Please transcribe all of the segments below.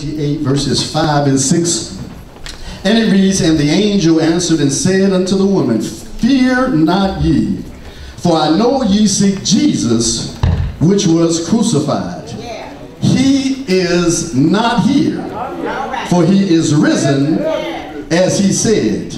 28, verses 5 and 6. And it reads, "And the angel answered and said unto the woman, Fear not ye, for I know ye seek Jesus, which was crucified. He is not here, for he is risen, as he said.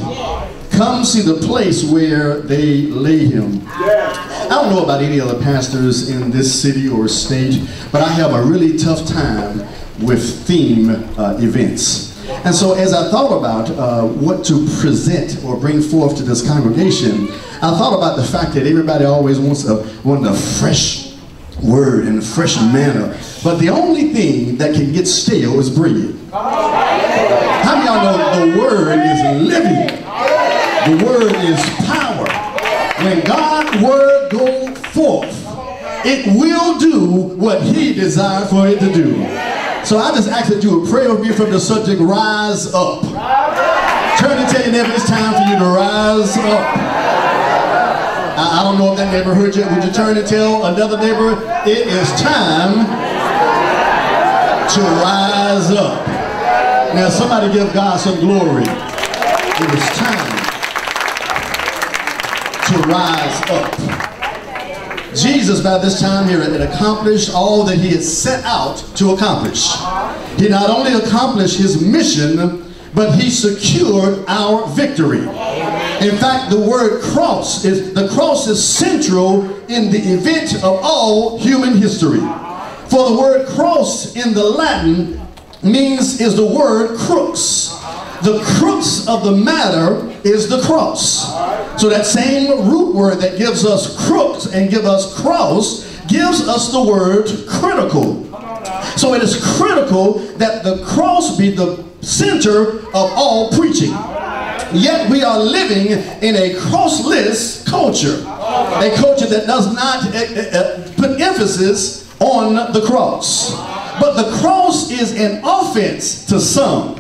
Come see the place where they lay him." I don't know about any other pastors in this city or state, but I have a really tough time with theme events. And so as I thought about what to present or bring forth to this congregation, I thought about the fact that everybody always wants a fresh word and a fresh manner. But the only thing that can get stale is bread. How many of y'all know the word is living? The word is power. When God's word goes forth, it will do what he desired for it to do. So I just ask that you would pray with me from the subject, rise up. Turn and tell your neighbor it's time for you to rise up. I don't know if that neighbor heard you. Would you turn and tell another neighbor it is time to rise up? Now somebody give God some glory. It is time to rise up. Jesus, by this time here, had accomplished all that he had set out to accomplish. He not only accomplished his mission, but he secured our victory. In fact, the word cross is central in the event of all human history. For the word cross in the Latin is the word crux. The crux of the matter is the cross. So that same root word that gives us crux and gives us cross gives us the word critical. So it is critical that the cross be the center of all preaching. Yet we are living in a crossless culture. A culture that does not put emphasis on the cross. But the cross is an offense to some.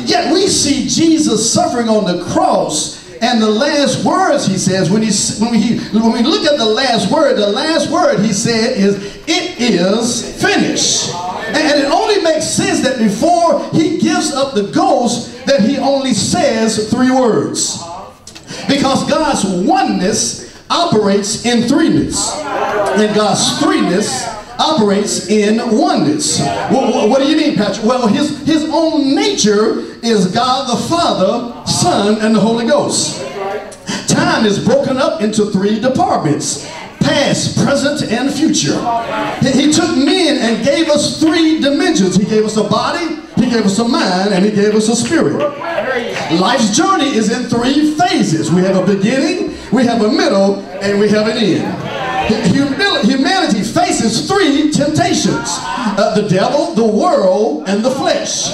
Yet we see Jesus suffering on the cross, and the last words he says, when we look at the last word he said is, "It is finished." And it only makes sense that before he gives up the ghost that he only says 3 words. Because God's oneness operates in threeness. And God's threeness operates in oneness. What do you mean, Patrick? Well, his own nature is God the Father, Son, and the Holy Ghost. Time is broken up into 3 departments: past, present, and future. He took men and gave us 3 dimensions. He gave us a body, he gave us a mind, and he gave us a spirit. Life's journey is in 3 phases. We have a beginning, we have a middle, and we have an end. Humanity faces 3 temptations: the devil, the world, and the flesh.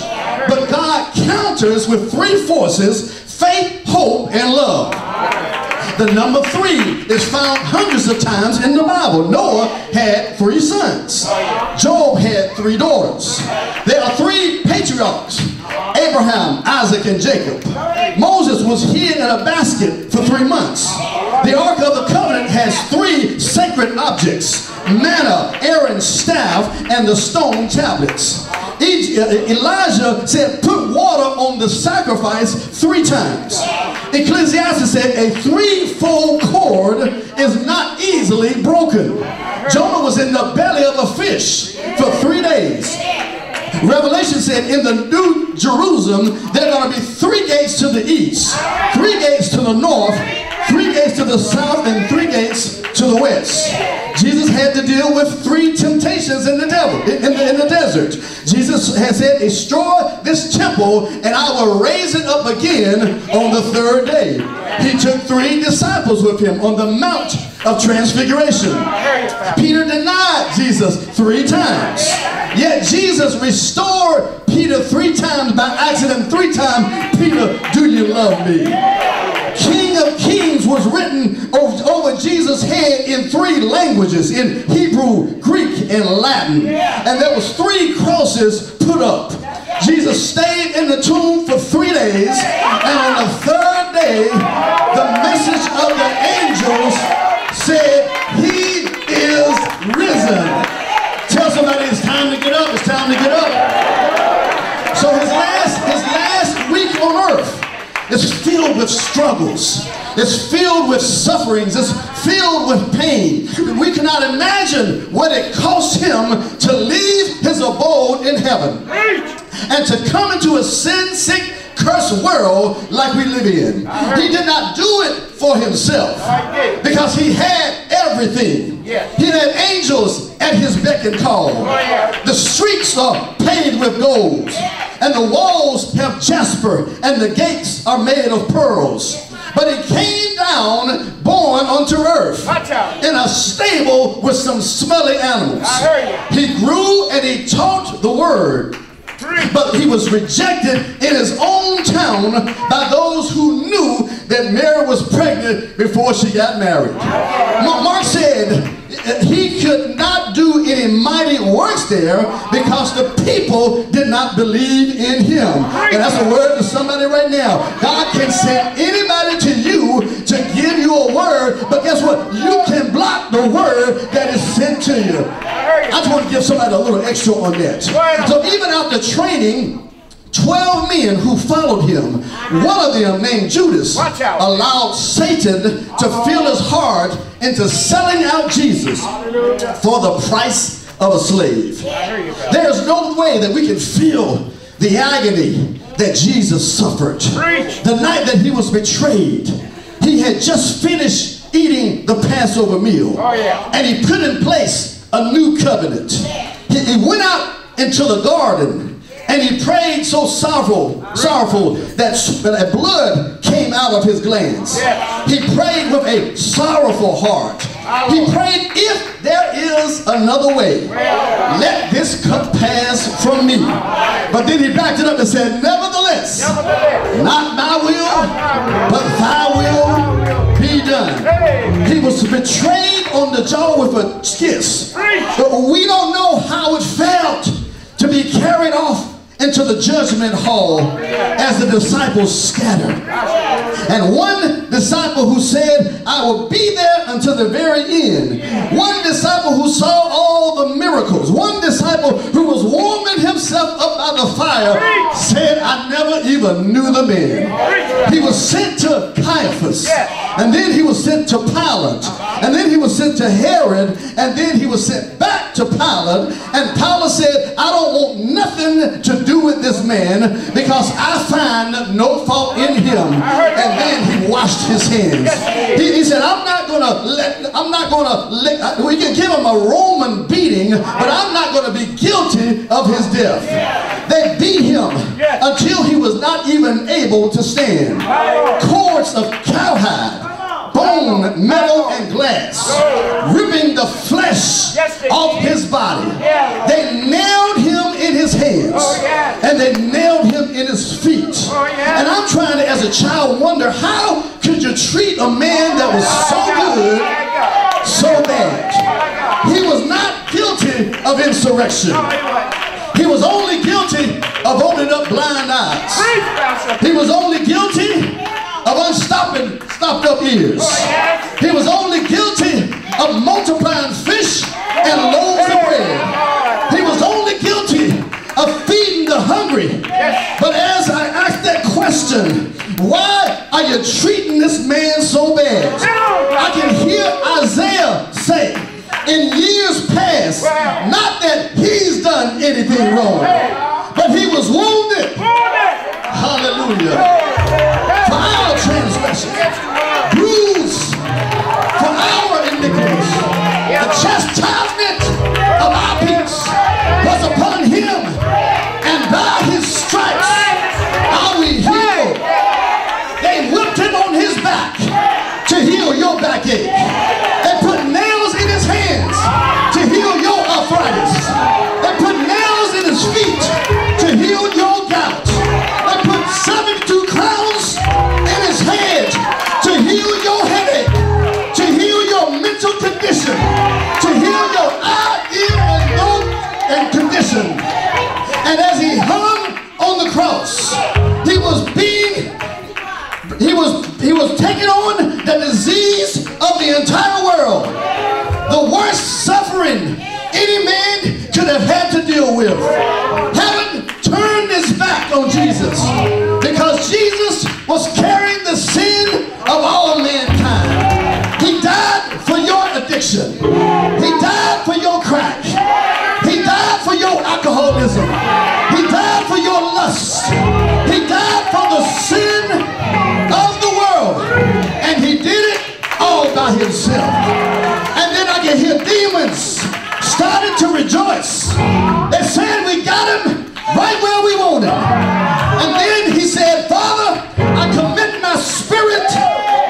But God counters with 3 forces: faith, hope, and love. The number 3 is found hundreds of times in the Bible. Noah had 3 sons. Job had 3 daughters. There are 3 patriarchs: Abraham, Isaac, and Jacob. Moses was hid in a basket for 3 months. The Ark of the Covenant has 3 sacred objects: manna, Aaron's staff, and the stone tablets. Elijah said, "Put water on the sacrifice 3 times." Ecclesiastes said, "A 3-fold cord is not easily broken." Jonah was in the belly of a fish for 3 days. Revelation said, in the New Jerusalem, there are going to be 3 gates to the east, 3 gates to the north, 3 gates to the south, and 3 gates to the west. Jesus had to deal with 3 temptations in the desert. Jesus has said, "Destroy this temple, and I will raise it up again on the 3rd day." He took 3 disciples with him on the Mount of Transfiguration. Peter denied Jesus 3 times. Yet Jesus restored Peter 3 times by accident. 3 times, "Peter, do you love me?" King of Kings was written over Jesus' head in 3 languages: in Hebrew, Greek, and Latin. And there was 3 crosses put up. Jesus stayed in the tomb for 3 days, and on the 3rd day, the message of the angels said, "He is risen." Tell somebody it's time to get up. It's time to get up. is filled with struggles. It's filled with sufferings. It's filled with pain. We cannot imagine what it cost him to leave his abode in heaven and to come into a sin-sick, cursed world like we live in. He did not do it for himself because he had everything. He had angels at his beck and call. The streets are paved with gold, and the walls have jasper, and the gates are made of pearls. But he came down, born unto earth, in a stable with some smelly animals. He grew and he taught the word. But he was rejected in his own town by those who knew that Mary was pregnant before she got married. Mark said he could not do any mighty works there because the people did not believe in him. And that's a word to somebody right now. God can send anybody to you to give you a word, but guess what? You can block the word that is sent to you. I just want to give somebody a little extra on that. So even after training 12 men who followed him, one of them named Judas allowed Satan to fill his heart into selling out Jesus for the price of a slave. There's no way that we can feel the agony that Jesus suffered. The night that he was betrayed, he had just finished eating the Passover meal, and he put in place a new covenant. He went out into the garden and he prayed so sorrowful that blood came out of his glands. He prayed with a sorrowful heart. He prayed, if there is another way, let this cup pass from me. But then he backed it up and said, nevertheless, not my will, but thy will be done. He was betrayed on the jaw with a kiss. But we don't know how it felt to be carried off into the judgment hall as the disciples scattered. And one disciple who said, I will be there until the very end. One disciple who saw all the miracles. One disciple who was warming himself up by the fire said, I never even knew the man. He was sent to Caiaphas, and then he was sent to Pilate, and then he was sent to Herod, and then he was sent back to Pilate. And Pilate said, I don't want nothing to do with this man because I find no fault in him. And then he washed his hands. He said, we can give him a Roman beating, but I'm not going to be guilty of his death. They beat him until he was not even able to stand. Cords of cowhide, bone, metal, and glass, ripping the flesh off his body. They nailed him in his hands, and they nailed him in his feet. And I'm trying to, as a child, wonder, how could you treat a man that was so good so bad? He was not guilty of insurrection. He was only guilty of opening up blind eyes. He was only guilty of stopped up ears. He was only guilty of multiplying fish and loaves of bread. He was only guilty of feeding the hungry. But as I asked that question, why are you treating this man so bad? I can hear Isaiah say, in years past, not that he's done anything wrong, but he was wounded. Hallelujah. For our transgressions, bruised for our iniquities. The chastisement of our peace was upon him, and by his stripes are we healed. They whipped him on his back to heal your backache. They put nails in his hands to heal your arthritis. They put nails in his feet to heal your gout. They put 72 crowns in his head to heal your headache, to heal your mental condition, to heal your eye, ear, and nose and condition. And as he hung on the cross, he was taking on the disease of the entire world, the worst suffering any man could have had to deal with. Heaven turned its back on Jesus because Jesus was Christ. He died for the sin of the world. And he did it all by himself. And then I can hear demons started to rejoice. They said, we got him right where we want him. And then he said, Father, I commit my spirit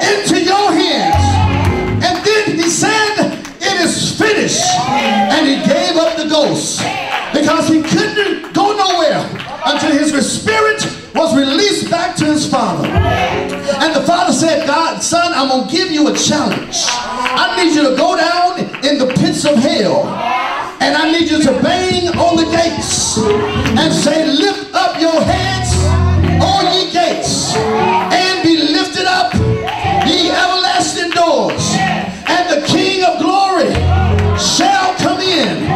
into your hands. And then he said, it is finished. And he gave up the ghost because he couldn't go nowhere until his spirit was released back to his father. And the father said, God, son, I'm going to give you a challenge. I need you to go down in the pits of hell. And I need you to bang on the gates and say, lift up your heads, all ye gates, and be lifted up, ye everlasting doors, and the King of glory shall come in.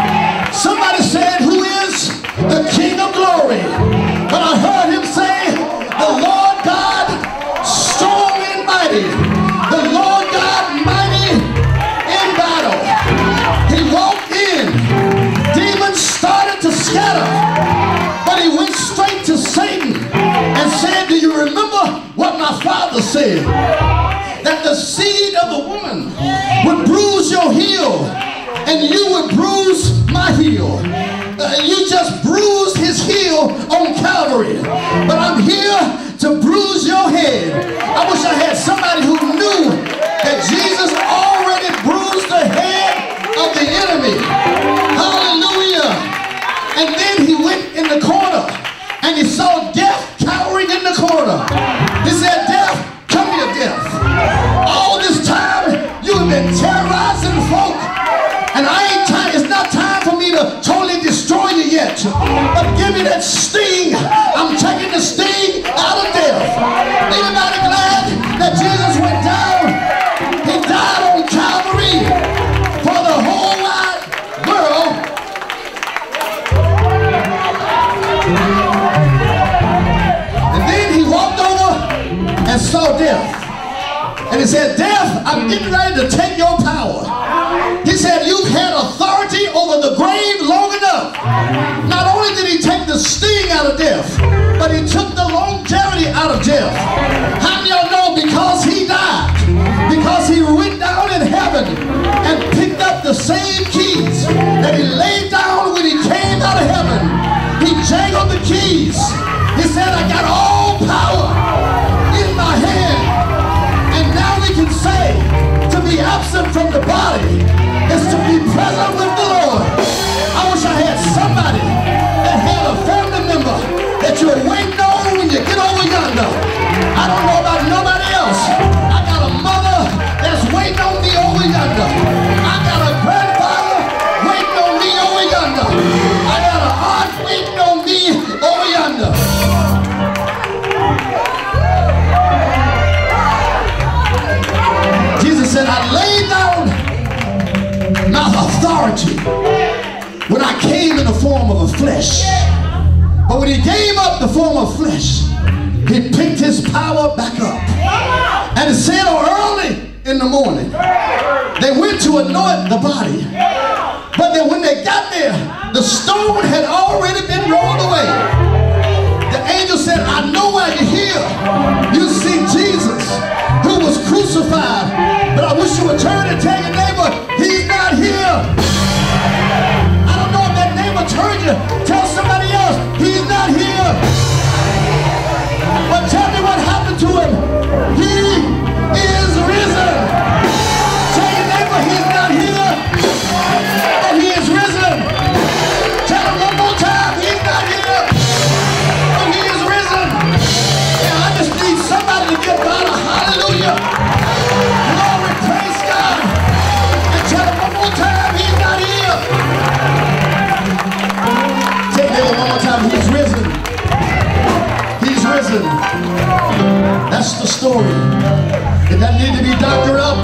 Somebody said, who is the King of glory? But I heard him say, the Lord God, strong and mighty, the Lord God, mighty in battle. He walked in, demons started to scatter, but he went straight to Satan and said, do you remember what my father said? That the seed of the woman would bruise your heel, and you would bruise my heel. You just bruised his heel on Calvary, but I'm here to bruise your head. I wish I had somebody who knew that Jesus already bruised the head of the enemy. Hallelujah. And then he went in the corner and he saw death cowering in the corner. He said, death, come here, death. All this time you have been terrorizing folk, and it's not time for me to totally destroy you yet. But give me that sting. I'm taking the sting out of death. Anybody glad that Jesus went down? He died on Calvary for the whole wide world. And then he walked over and saw death. And he said, death, I'm getting ready to take your power. He said, you've had authority over the grave long enough. Not only did he take the sting out of death, but he took the longevity out of death. How many of y'all know because he died, because he went down in heaven and picked up the same keys that he laid down when he came out of heaven? He jangled the keys. He said, I got all power in my hand. And now we can say, to be absent from the body is to be present with the Lord. I wish I had somebody that had a family member that you're waiting on when you get over yonder. I don't know about nobody else. I got a mother that's waiting on me over yonder. I got a grandfather waiting on me over yonder. I got an aunt waiting on me over yonder. Jesus said, I laid down my authority when I came in the form of a flesh. But when he gave up the form of flesh, he picked his power back up. And it said early in the morning, they went to anoint the body. But then when they got there, the stone had already been rolled away. The angel said, I know why you're here. You see Jesus, who was crucified. But I wish you would turn and tell your neighbor, he's not here. I don't know if that neighbor turned you. Tell somebody else, he's not here. But tell me what happened to him. He is risen. Tell your neighbor, he's not here, but he is risen. Tell him one more time, he's not here, but he is risen. Yeah, I just need somebody to give God a hallelujah. Glory, praise God. And tell him one more time, he's not here. Tell him one more time, he's risen. He's risen. That's the story. It doesn't need to be doctored up.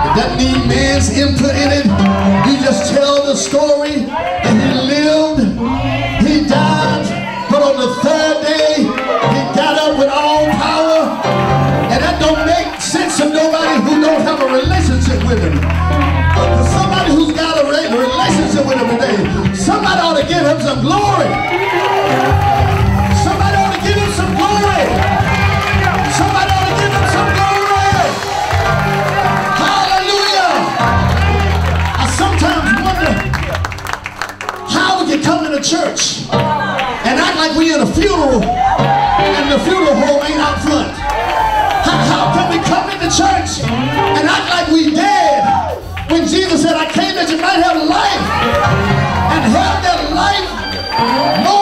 It doesn't need man's input in it. You just tell the story that he lived, he died, but on the third day, he got up with all power. And that don't make sense to nobody who don't have a relationship with him. But for somebody who's got a relationship with him today, somebody ought to give him some glory. Somebody funeral and the funeral home ain't out front? How can we come into church and act like we dead when Jesus said, I came that you might have life and have that life more